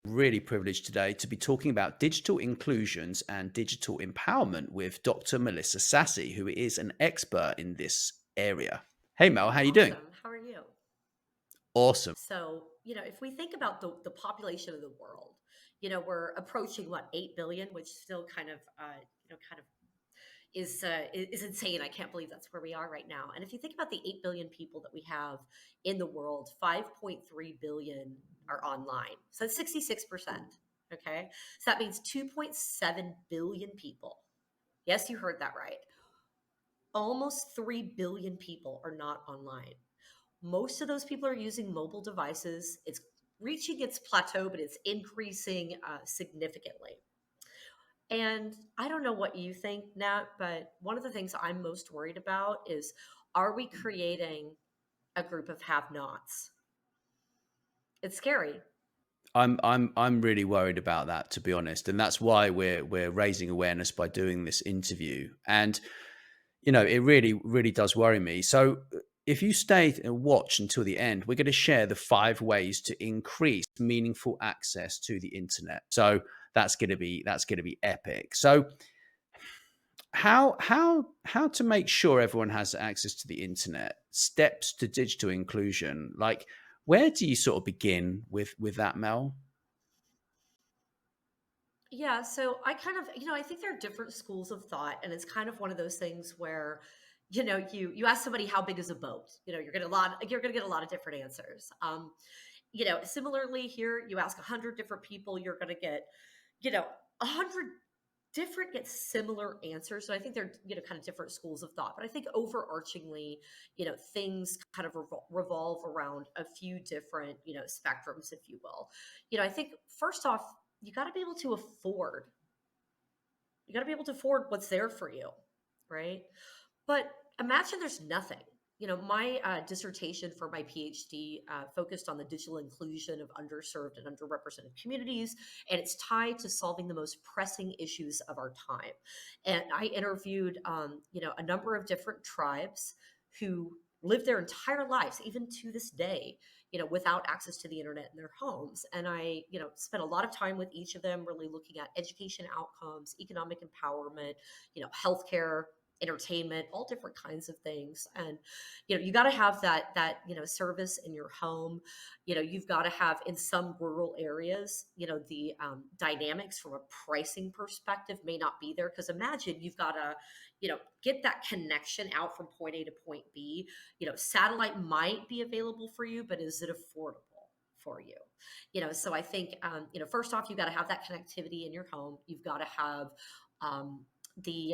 Really privileged today to be talking about digital inclusions and digital empowerment with Dr. Melissa Sassi, who is an expert in this area. Hey Mel, how you doing? Awesome. How are you? Awesome. So, if we think about the population of the world, we're approaching what, 8 billion, which still kind of is insane. I can't believe that's where we are right now. And if you think about the 8 billion people that we have in the world, 5.3 billion are online. So that's 66%. Okay. So that means 2.7 billion people. Yes, you heard that right. Almost 3 billion people are not online. Most of those people are using mobile devices. It's reaching its plateau, but it's increasing significantly. And I don't know what you think, Nat, but one of the things I'm most worried about is, are we creating a group of have-nots? It's scary. I'm really worried about that, to be honest, and that's why we're raising awareness by doing this interview. And it really does worry me. So if you stay and watch until the end, we're going to share the 5 ways to increase meaningful access to the internet. So that's going to be epic. So how to make sure everyone has access to the internet, steps to digital inclusion, like where do you sort of begin with that, Mel? Yeah, so I think there are different schools of thought, and it's kind of one of those things where, you ask somebody how big is a boat, you're gonna get a lot of different answers. Similarly here, you ask 100 different people, you're gonna get, 100 different yet similar answers. So I think they're, kind of different schools of thought. But I think overarchingly, things kind of revolve around a few different, spectrums, if you will. I think first off, you got to be able to afford. You got to be able to afford what's there for you, right? But imagine there's nothing. My dissertation for my PhD focused on the digital inclusion of underserved and underrepresented communities, and it's tied to solving the most pressing issues of our time. And I interviewed, a number of different tribes who live their entire lives, even to this day, without access to the internet in their homes. And I, spent a lot of time with each of them, really looking at education outcomes, economic empowerment, healthcare, entertainment, all different kinds of things. And you got to have that service in your home. You've got to have, in some rural areas, the dynamics from a pricing perspective may not be there, because imagine you've got to get that connection out from point A to point B. Satellite might be available for you, but is it affordable for you? So I think, first off, you've got to have that connectivity in your home. You've got to have um, the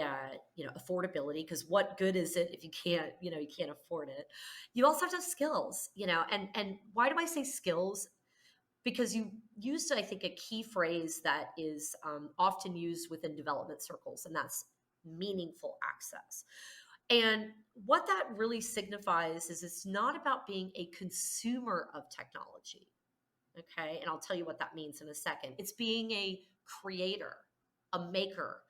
affordability, because what good is it if you can't afford it? You also have to have skills, and why do I say skills? Because you used, I think, a key phrase that is often used within development circles, and that's meaningful access. And what that really signifies is, it's not about being a consumer of technology. Okay. And I'll tell you what that means in a second. It's being a creator, a maker,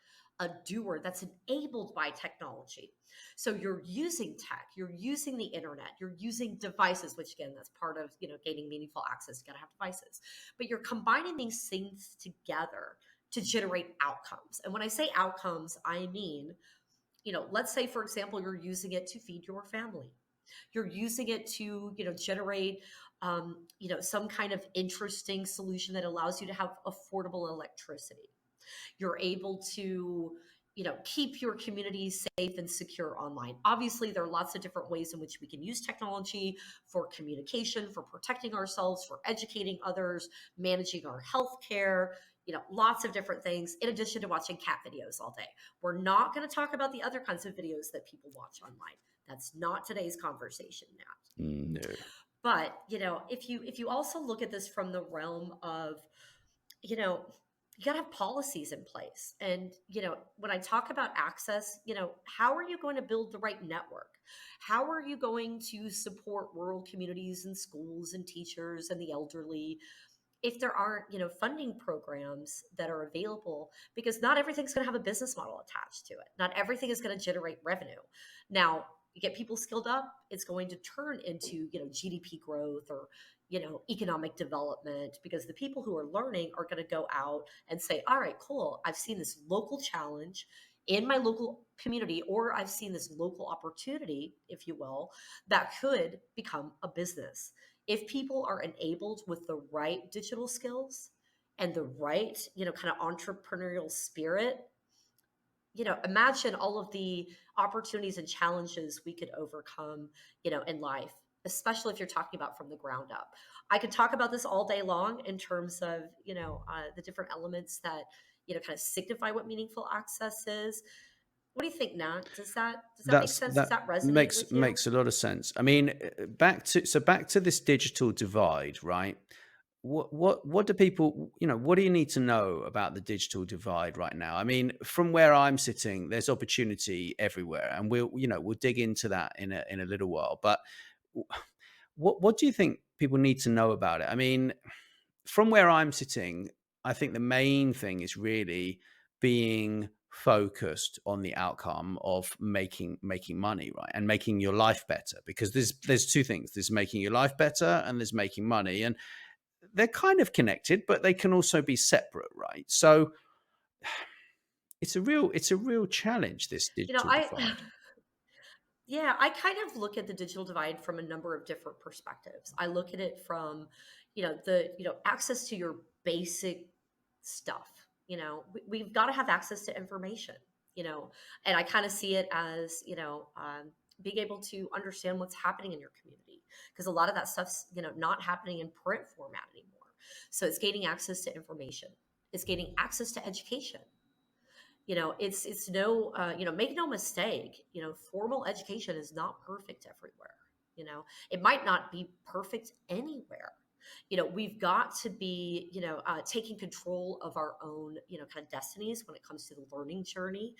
a doer that's enabled by technology. So you're using tech, you're using the internet, you're using devices, which again, that's part of, gaining meaningful access. You gotta have devices, but you're combining these things together to generate outcomes. And when I say outcomes, I mean, let's say, for example, you're using it to feed your family. You're using it to, generate, some kind of interesting solution that allows you to have affordable electricity. You're able to, keep your community safe and secure online. Obviously, there are lots of different ways in which we can use technology for communication, for protecting ourselves, for educating others, managing our healthcare. Lots of different things, in addition to watching cat videos all day. We're not going to talk about the other kinds of videos that people watch online. That's not today's conversation, Nat. No. But if you also look at this from the realm of, you know, you got to have policies in place. And, when I talk about access, how are you going to build the right network? How are you going to support rural communities and schools and teachers and the elderly if there aren't, funding programs that are available? Because not everything's going to have a business model attached to it. Not everything is going to generate revenue. Now, you get people skilled up, it's going to turn into, GDP growth, or, economic development, because the people who are learning are going to go out and say, all right, cool, I've seen this local challenge in my local community, or I've seen this local opportunity, if you will, that could become a business. If people are enabled with the right digital skills and the right, kind of entrepreneurial spirit, imagine all of the opportunities and challenges we could overcome, in life, especially if you're talking about from the ground up. I could talk about this all day long in terms of, the different elements that, kind of signify what meaningful access is. What do you think, Nat? Does that make sense? Does That that resonate makes with you? a lot of sense. I mean, back to this digital divide, right? What do people, what do you need to know about the digital divide right now? I mean, from where I'm sitting, there's opportunity everywhere, and we'll dig into that in a little while. But w- what do you think people need to know about it? I mean, from where I'm sitting, I think the main thing is really being focused on the outcome of making money, right? And making your life better, because there's two things. There's making your life better and there's making money. And they're kind of connected, but they can also be separate, right? So it's a real challenge, this digital I divide. Yeah, I kind of look at the digital divide from a number of different perspectives. I look at it from, access to your basic stuff. We've got to have access to information, and I kind of see it as, being able to understand what's happening in your community, because a lot of that stuff's, not happening in print format anymore. So it's gaining access to information. It's gaining access to education. It's no, make no mistake, formal education is not perfect everywhere. It might not be perfect anywhere. We've got to be, taking control of our own, kind of destinies when it comes to the learning journey.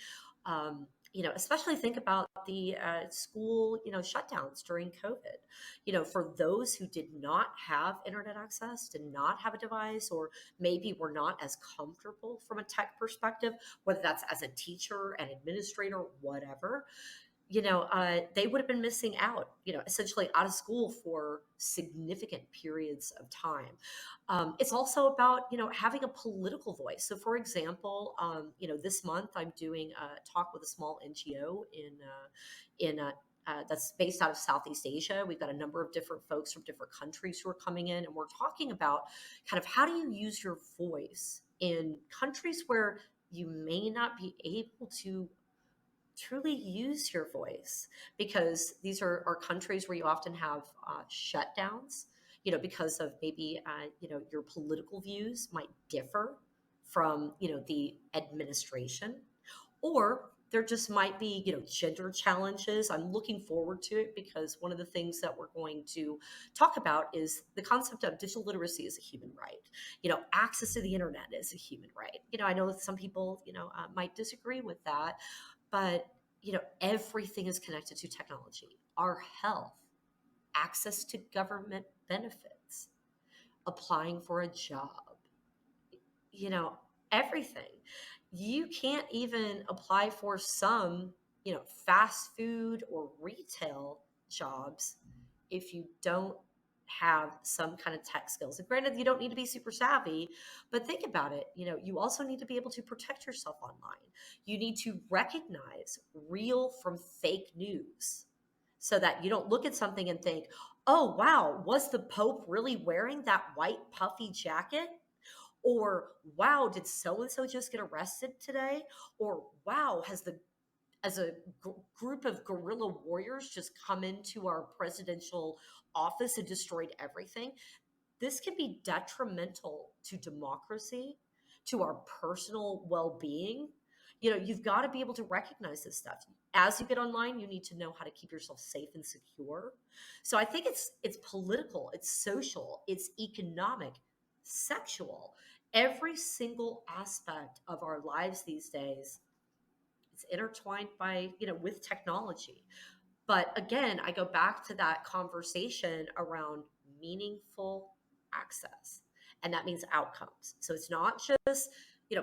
Especially think about the school, shutdowns during COVID. For those who did not have internet access, did not have a device, or maybe were not as comfortable from a tech perspective, whether that's as a teacher, an administrator, whatever, they would have been missing out, essentially out of school for significant periods of time. It's also about, having a political voice. So, for example, this month I'm doing a talk with a small NGO that's based out of Southeast Asia. We've got a number of different folks from different countries who are coming in, and we're talking about kind of how do you use your voice in countries where you may not be able to truly use your voice, because these are countries where you often have shutdowns, because of maybe your political views might differ from the administration, or there just might be gender challenges. I'm looking forward to it, because one of the things that we're going to talk about is the concept of digital literacy as a human right. Access to the internet is a human right. I know that some people might disagree with that, but everything is connected to technology. Our health, access to government benefits, applying for a job, you know, everything. You can't even apply for some, fast food or retail jobs if you don't have some kind of tech skills. And granted, you don't need to be super savvy, but think about it. You also need to be able to protect yourself online. You need to recognize real from fake news, so that you don't look at something and think, oh, wow, was the Pope really wearing that white puffy jacket? Or wow, did so and so just get arrested today? Or wow, has the as a group of guerrilla warriors just come into our presidential office and destroyed everything? This can be detrimental to democracy, to our personal well-being. You've got to be able to recognize this stuff. As you get online, you need to know how to keep yourself safe and secure. So I think it's political, it's social, it's economic, sexual. Every single aspect of our lives these days is intertwined by, with technology. But again, I go back to that conversation around meaningful access. And that means outcomes. So it's not just,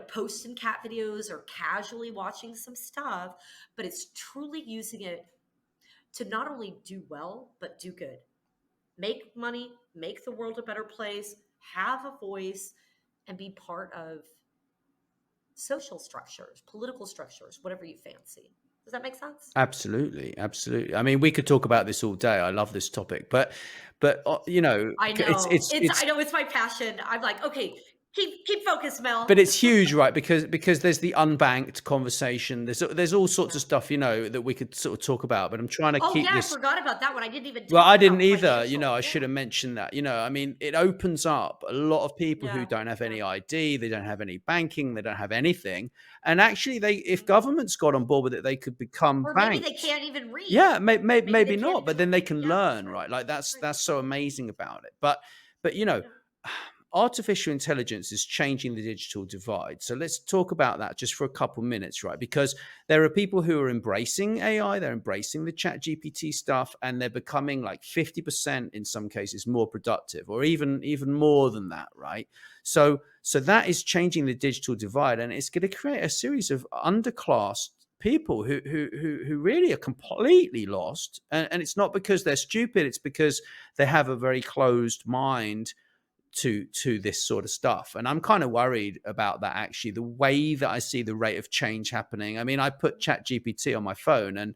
posting cat videos or casually watching some stuff, but it's truly using it to not only do well, but do good. Make money, make the world a better place, have a voice, and be part of social structures, political structures, whatever you fancy. Does that make sense? Absolutely, absolutely. I mean, we could talk about this all day. I love this topic, but you know, I it's know. it's It's it's I know it's my passion. I'm like, okay, keep focused, Mel. but it's huge, right? Because there's the unbanked conversation. There's all sorts Yeah. of stuff, you know, that we could sort of talk about. But I'm trying to Oh keep yeah, I this. forgot about that one. I didn't even Well, talk I didn't about either. You know, financial. I Yeah. should have mentioned that. You know, I mean, it opens up a lot of people who Yeah. don't have Yeah. any ID, they don't have any banking, they don't have anything, and actually, if Mhm. governments got on board with it, they could become Or maybe they banks. can't even read. Yeah, Maybe they maybe can't not, but even then they read. can Yeah, learn, right. right? Like Right. that's so amazing about it. But you know, Yeah. artificial intelligence is changing the digital divide. So let's talk about that just for a couple minutes, right? Because there are people who are embracing AI, they're embracing the chat GPT stuff, and they're becoming like 50% in some cases more productive, or even more than that, right? So that is changing the digital divide, and it's going to create a series of underclassed people who really are completely lost. And it's not because they're stupid, it's because they have a very closed mind to this sort of stuff. And I'm kind of worried about that, actually, the way that I see the rate of change happening. I mean, I put chat gpt on my phone, and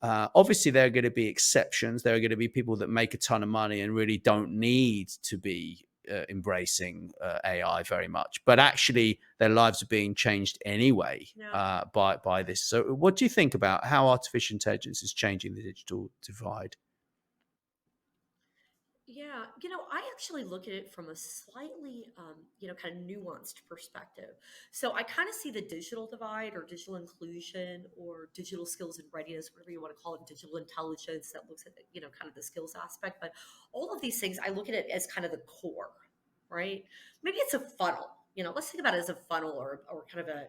obviously there are going to be exceptions. There are going to be people that make a ton of money and really don't need to be embracing AI very much, but actually their lives are being changed anyway Yeah. by this. So what do you think about how artificial intelligence is changing the digital divide? Yeah, I actually look at it from a slightly, kind of nuanced perspective. So I kind of see the digital divide or digital inclusion or digital skills and readiness, whatever you want to call it, digital intelligence that looks at, kind of the skills aspect. But all of these things, I look at it as kind of the core, right? Maybe it's a funnel. Let's think about it as a funnel or kind of a,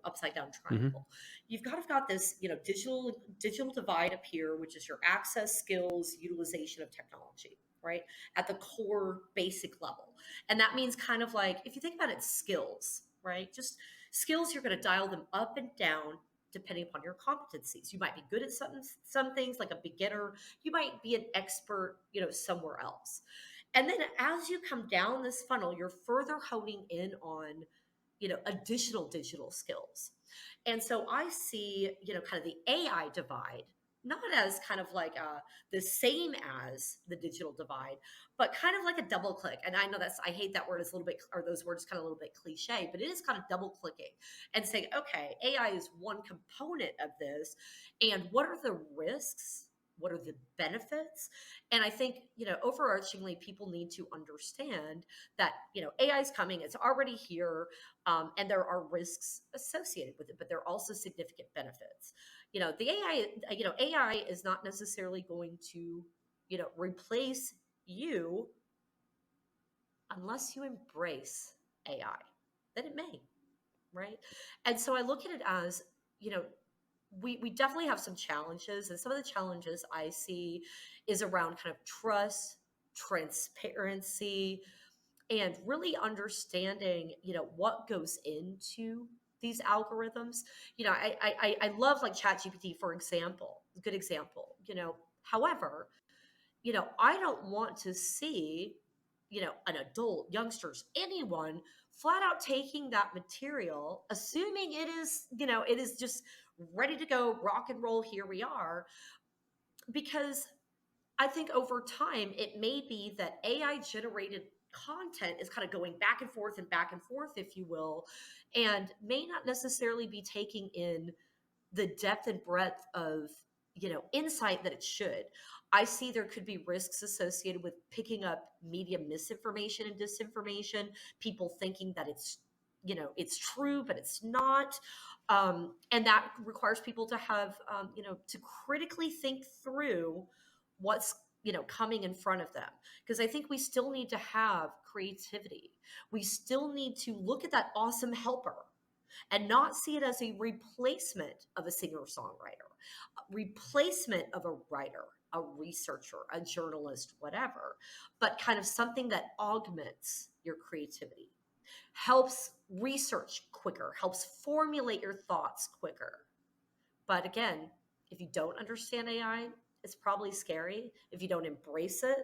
upside down Hmm. triangle. You've kind of got this, digital divide up here, which is your access, skills, utilization of technology, right? At the core basic level. And that means kind of like, if you think about it, skills, right? Just skills, you're going to dial them up and down depending upon your competencies. You might be good at some things like a beginner. You might be an expert, somewhere else. And then as you come down this funnel, you're further honing in on, additional digital skills. And so I see, kind of the AI divide, not as kind of like the same as the digital divide, but kind of like a double click. And I know I hate that word. It's a little bit, or those words kind of a little bit cliche, but it is kind of double clicking and saying, okay, AI is one component of this. And what are the risks? What are the benefits? And I think, overarchingly, people need to understand that, AI is coming, it's already here, and there are risks associated with it, but there are also significant benefits. The AI is not necessarily going to, replace you unless you embrace AI. Then it may, right? And so I look at it as, you know, we definitely have some challenges, and some of the challenges I see is around kind of trust, transparency, and really understanding, what goes into these algorithms. I love like ChatGPT, for example, good example. However, I don't want to see, an adult, youngsters, anyone flat out taking that material, assuming it is just ready to go, rock and roll, here we are. Because I think over time, it may be that AI generated content is kind of going back and forth, if you will, and may not necessarily be taking in the depth and breadth of, insight that it should. I see there could be risks associated with picking up media misinformation and disinformation, people thinking that it's true but it's not. And that requires people to have, to critically think through what's, coming in front of them, because I think we still need to have creativity. We still need to look at that awesome helper and not see it as a replacement of a singer songwriter, a replacement of a writer, a researcher, a journalist, whatever, but kind of something that augments your creativity, helps research quicker, helps formulate your thoughts quicker. But again, if you don't understand AI, it's probably scary. If you don't embrace it,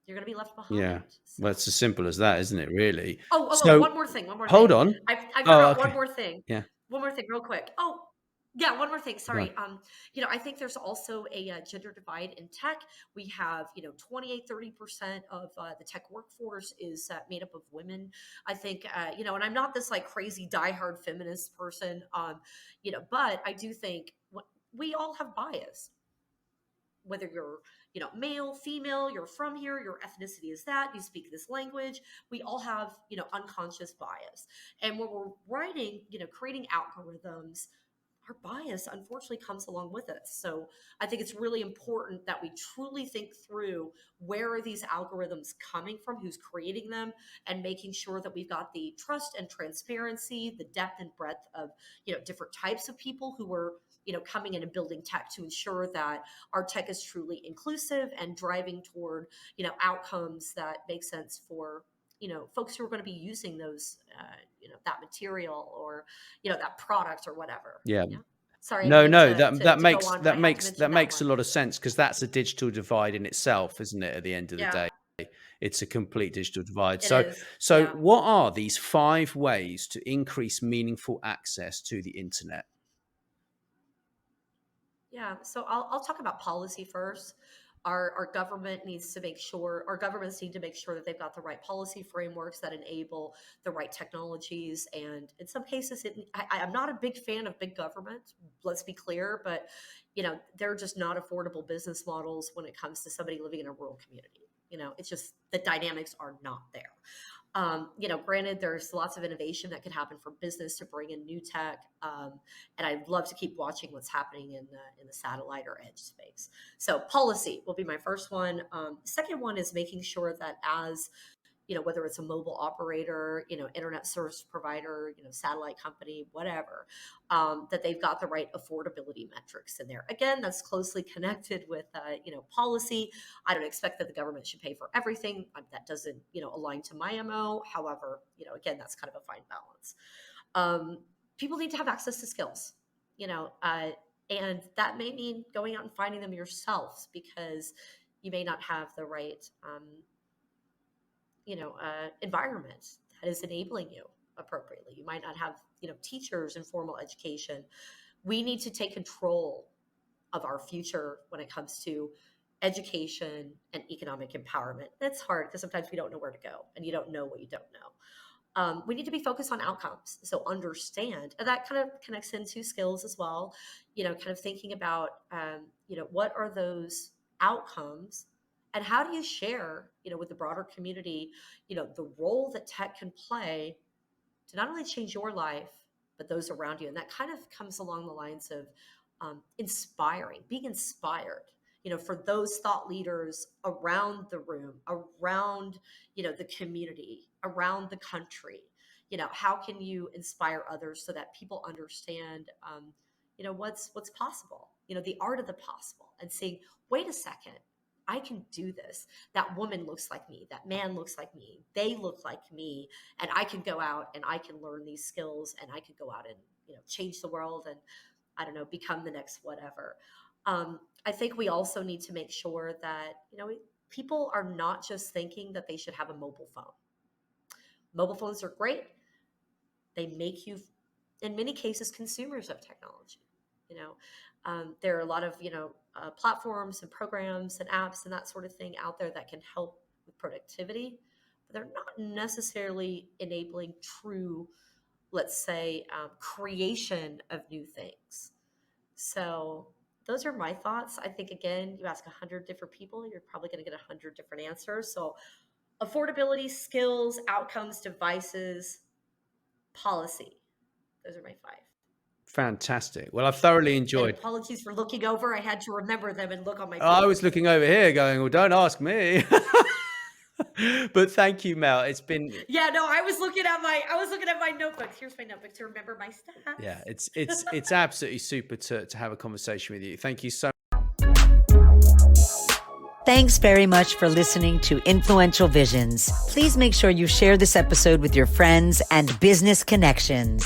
You're going to be left Yeah. behind. So, Well, it's as simple as that, isn't it, really? So one more thing, one more hold thing. on. I Oh, forgot one okay. more thing. Yeah. One more thing real quick. Oh, yeah, one more thing. Go on. Sorry. I think there's also a gender divide in tech. We have, 28-30% of the tech workforce is made up of women. I think, and I'm not this like crazy diehard feminist person, but I do think we all have bias, whether you're male, female, you're from here, your ethnicity is that, you speak this language, we all have unconscious bias. And when we're writing, creating algorithms, our bias unfortunately comes along with us. So I think it's really important that we truly think through, where are these algorithms coming from, who's creating them, and making sure that we've got the trust and transparency, the depth and breadth of different types of people who are coming in and building tech, to ensure that our tech is truly inclusive and driving toward outcomes that make sense for folks who are going to be using those that material, or that product or whatever. Yeah. Yeah. Sorry, I didn't No, mean no, to that that go makes on, but I that had to makes mention that that makes a one. lot of sense, because that's a digital divide in itself, isn't it, at the end of the Yeah, day? It's a complete digital divide. it So is. so Yeah. what are these 5 ways to increase meaningful access to the internet? Yeah, so I'll talk about policy first. Our government needs to make sure, our governments need to make sure that they've got the right policy frameworks that enable the right technologies. And in some cases, I'm not a big fan of big government. Let's be clear, but they're just not affordable business models when it comes to somebody living in a rural community. It's just the dynamics are not there. Granted, there's lots of innovation that could happen for business to bring in new tech, and I'd love to keep watching what's happening in the satellite or edge space. So, policy will be my first one. Second one is making sure that, as whether it's a mobile operator, internet service provider, satellite company, whatever, that they've got the right affordability metrics in there. Again, that's closely connected with, policy. I don't expect that the government should pay for everything. That doesn't, align to my MO. However, again, that's kind of a fine balance. People need to have access to skills, you know, uh, and that may mean going out and finding them yourselves, because you may not have the right, environment that is enabling you appropriately. You might not have, teachers in formal education. We need to take control of our future when it comes to education and economic empowerment. That's hard because sometimes we don't know where to go, and you don't know what you don't know. We need to be focused on outcomes. So understand, and that kind of connects into skills as well. Kind of thinking about, what are those outcomes, and how do you share, with the broader community, the role that tech can play to not only change your life, but those around you. And that kind of comes along the lines of, inspiring, being inspired, for those thought leaders around the room, around, the community, around the country. How can you inspire others so that people understand, what's possible, the art of the possible, and saying, wait a second, I can do this. That woman looks like me. That man looks like me. They look like me, and I can go out and I can learn these skills, and I can go out and change the world, and I don't know, become the next whatever. I think we also need to make sure that people are not just thinking that they should have a mobile phone. Mobile phones are great. They make you, in many cases, consumers of technology. There are a lot of platforms and programs and apps and that sort of thing out there that can help with productivity, but they're not necessarily enabling true, let's say, creation of new things. So those are my thoughts. I think, again, you ask 100 different people, you're probably going to get 100 different answers. So affordability, skills, outcomes, devices, policy. Those are my five. Fantastic. Well, I've thoroughly And enjoyed. apologies for looking over. I had to remember them and look on my I was paper. looking over here going, well, don't ask me. But thank you, Mel. It's been, Yeah, no, I was looking at my notebooks. Here's my notebook to remember my yeah, stats. it's absolutely super to have a conversation with you. Thank you so. Thanks very much for listening to Influential Visions. Please make sure you share this episode with your friends and business connections.